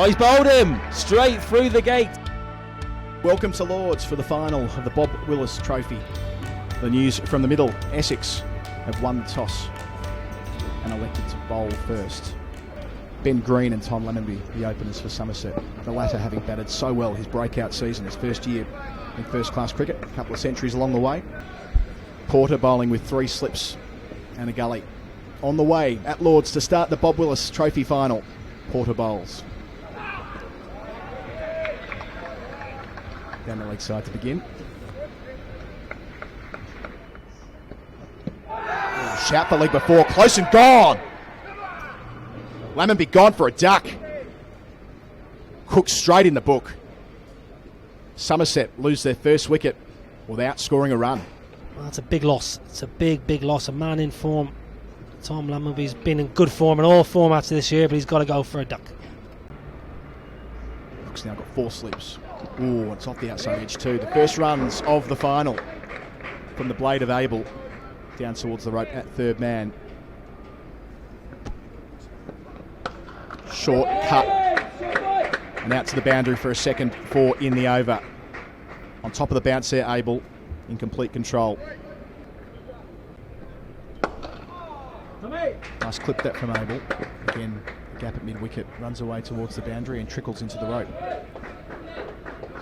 Oh, he's bowled him straight through the gate. Welcome to Lords for the final of the Bob Willis Trophy. The news from the middle, Essex have won the toss and elected to bowl first. Ben Green and Tom Lemmonby, the openers for Somerset. The latter having batted so well his breakout season, his first year in first-class cricket. A couple of centuries along the way. Porter bowling with 3 slips and a gully. On the way at Lords to start the Bob Willis Trophy final. Porter bowls. Down the leg side to begin. Shout the leg before, close and gone. Lemmonby gone for a duck. Cook straight in the book. Somerset lose their first wicket without scoring a run. Well, that's a big loss. It's a big loss. A man in form. Tom Lemmonby's been in good form in all formats this year, but he's got to go for a duck. Cook's now got 4 slips. Ooh, it's off the outside edge too. The first runs of the final from the blade of Abel down towards the rope at third man. Short cut and out to the boundary for a second 4 in the over. On top of the bounce there, Abel in complete control. Nice clip that from Abel. Again, gap at mid-wicket, runs away towards the boundary and trickles into the rope.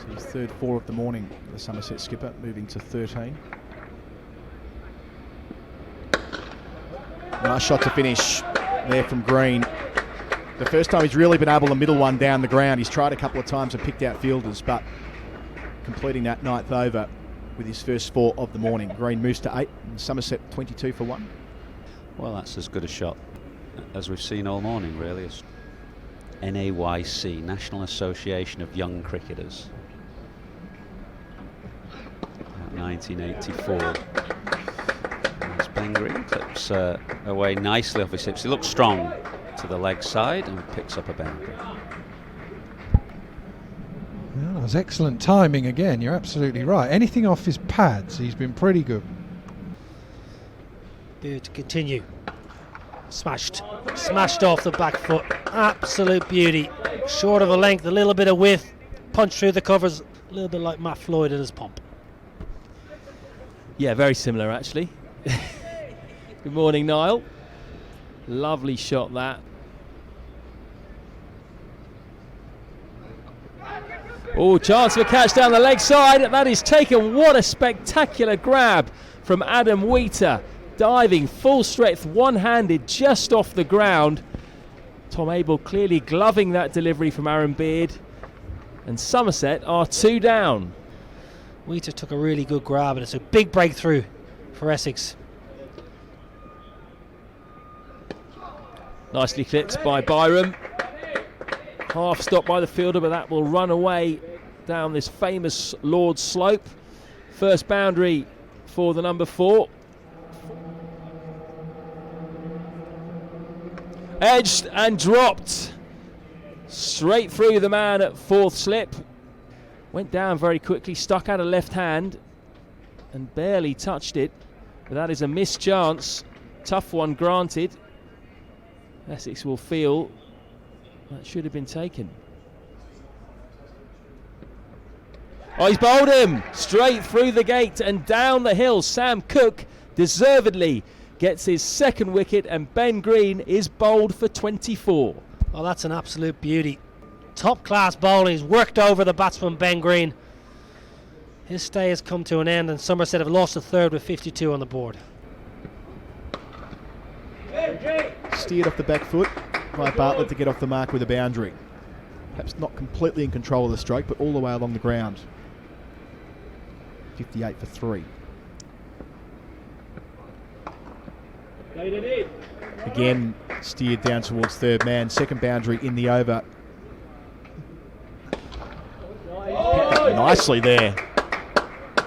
So his third 4 of the morning, the Somerset skipper, moving to 13. Nice shot to finish there from Green. The first time he's really been able to middle one down the ground. He's tried a couple of times and picked out fielders, but completing that 9th over with his first 4 of the morning. Green moves to 8 and Somerset 22 for 1. Well, that's as good a shot as we've seen all morning, really. It's NAYC, National Association of Young Cricketers. 1984. As Ben Green clips away nicely off his hips. He looks strong to the leg side and picks up a boundary. Well, that was excellent timing again. You're absolutely right. Anything off his pads, he's been pretty good. To continue. Smashed off the back foot. Absolute beauty. Short of a length, a little bit of width. Punch through the covers. A little bit like Matt Floyd in his pump. Yeah, very similar actually. Good morning, Niall. Lovely shot that. Oh, chance of a catch down the leg side. That is taken. What a spectacular grab from Adam Wheater. Diving full strength, one-handed, just off the ground. Tom Abel clearly gloving that delivery from Aaron Beard. And Somerset are 2 down. Wheater took a really good grab, and it's a big breakthrough for Essex. Nicely clipped by Byram. Half stopped by the fielder, but that will run away down this famous Lord's slope. First boundary for the number 4. Edged and dropped straight through the man at 4th slip. Went down very quickly, stuck out a left hand and barely touched it. But that is a missed chance. Tough one granted. Essex will feel that should have been taken. Oh, he's bowled him straight through the gate and down the hill. Sam Cook deservedly gets his 2nd wicket, and Ben Green is bowled for 24. Oh, that's an absolute beauty. Top class bowling. He's worked over the batsman Ben Green. His stay has come to an end, and Somerset have lost a 3rd with 52 on the board. Steered off the back foot by Bartlett to get off the mark with a boundary. Perhaps not completely in control of the stroke, but all the way along the ground. 58 for 3. Again, steered down towards third man. 2nd boundary in the over. Nicely there.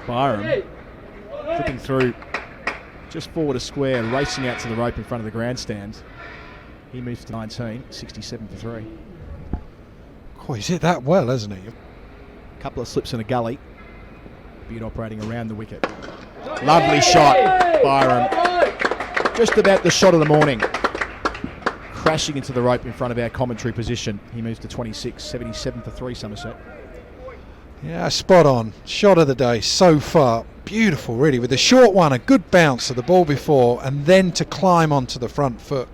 Byram flipping through just forward a square, racing out to the rope in front of the grandstand. He moves to 19, 67 for 3. Oh, he's hit that well, hasn't he? A couple of slips in a gully. Beard operating around the wicket. Lovely shot, Byram. Just about the shot of the morning. crashing into the rope in front of our commentary position. He moves to 26, 77 for 3 Somerset. Yeah, spot on. Shot of the day so far. Beautiful, really, with a short one, a good bounce of the ball before, and then to climb onto the front foot.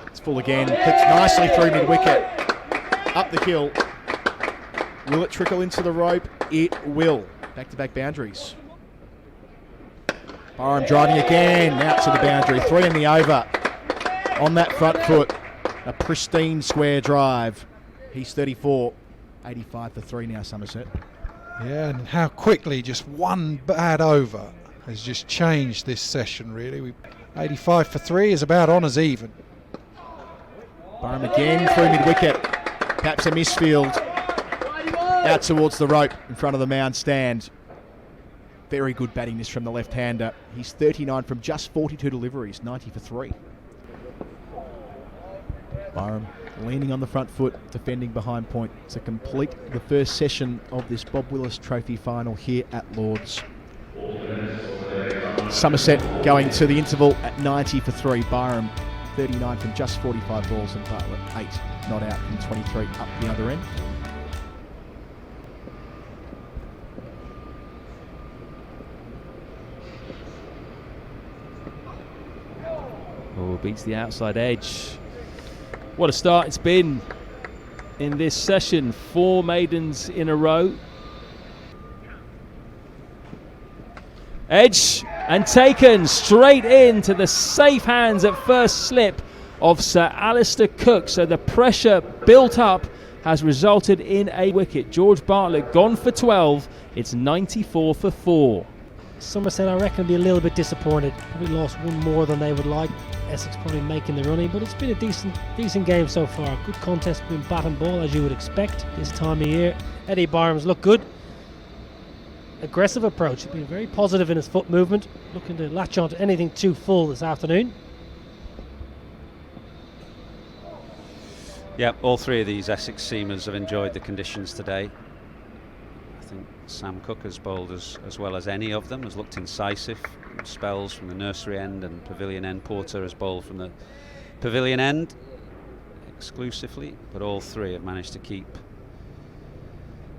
It's full again, flicks nicely through mid-wicket. Up the hill. Will it trickle into the rope? It will. Back-to-back boundaries. Byram driving again, out to the boundary. 3 in the over. On that front foot, a pristine square drive. He's 34. 85 for 3 now, Somerset. Yeah, and how quickly just one bad over has just changed this session, really. 85 for 3 is about on as even. Byram again through mid-wicket. Perhaps a misfield. Out towards the rope in front of the mound stand. Very good batting this from the left-hander. He's 39 from just 42 deliveries, 90 for 3. Byram leaning on the front foot, defending behind point to complete the first session of this Bob Willis Trophy final here at Lords. Somerset going to the interval at 90 for 3. Byram 39 from just 45 balls, and Bartlett 8 not out from 23 up the other end. Oh, beats the outside edge. What a start it's been in this session. 4 maidens in a row. Edge and taken straight into the safe hands at first slip of Sir Alistair Cook. So the pressure built up has resulted in a wicket. George Bartlett gone for 12. It's 94 for 4. Somerset, I reckon, will be a little bit disappointed. Probably lost one more than they would like. Essex probably making the running, but it's been a decent game so far. Good contest between bat and ball, as you would expect this time of year. Eddie Byram's looked good. Aggressive approach. Been very positive in his foot movement. Looking to latch on to anything too full this afternoon. Yeah, all 3 of these Essex seamers have enjoyed the conditions today. I think Sam Cook has bowled as well as any of them, has looked incisive. Spells from the nursery end and pavilion end. Porter has bowled from the pavilion end exclusively, but all 3 have managed to keep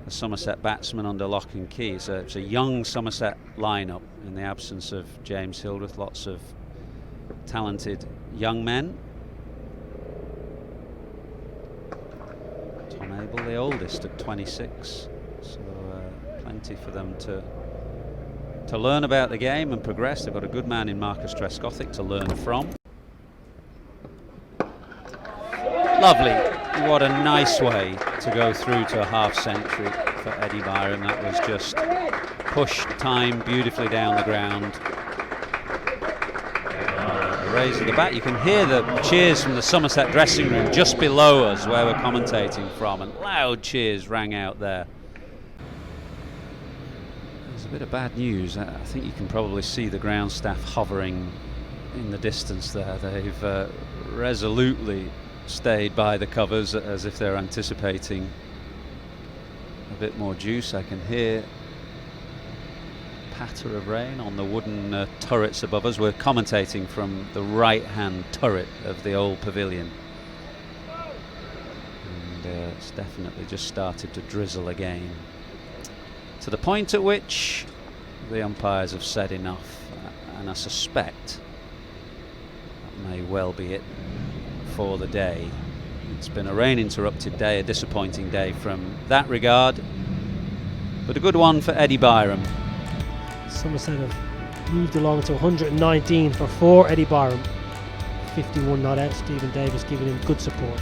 the Somerset batsmen under lock and key. It's a young Somerset lineup in the absence of James Hildreth. Lots of talented young men. Tom Abel, the oldest, at 26, so plenty for them to learn about the game and progress. They've got a good man in Marcus Trescothick to learn from. Lovely. What a nice way to go through to a half century for Eddie Byram. That was just pushed time beautifully down the ground. A raise of the bat. You can hear the cheers from the Somerset dressing room just below us where we're commentating from, and loud cheers rang out there. There's a bit of bad news. I think you can probably see the ground staff hovering in the distance there. They've resolutely stayed by the covers as if they're anticipating a bit more juice. I can hear patter of rain on the wooden turrets above us. We're commentating from the right hand turret of the old pavilion, and it's definitely just started to drizzle again, to the point at which the umpires have said enough, and I suspect that may well be it for the day. It's been a rain interrupted day, a disappointing day from that regard, but a good one for Eddie Byram. Somerset have moved along to 119 for 4. Eddie Byram 51 not out. Stephen Davis giving him good support.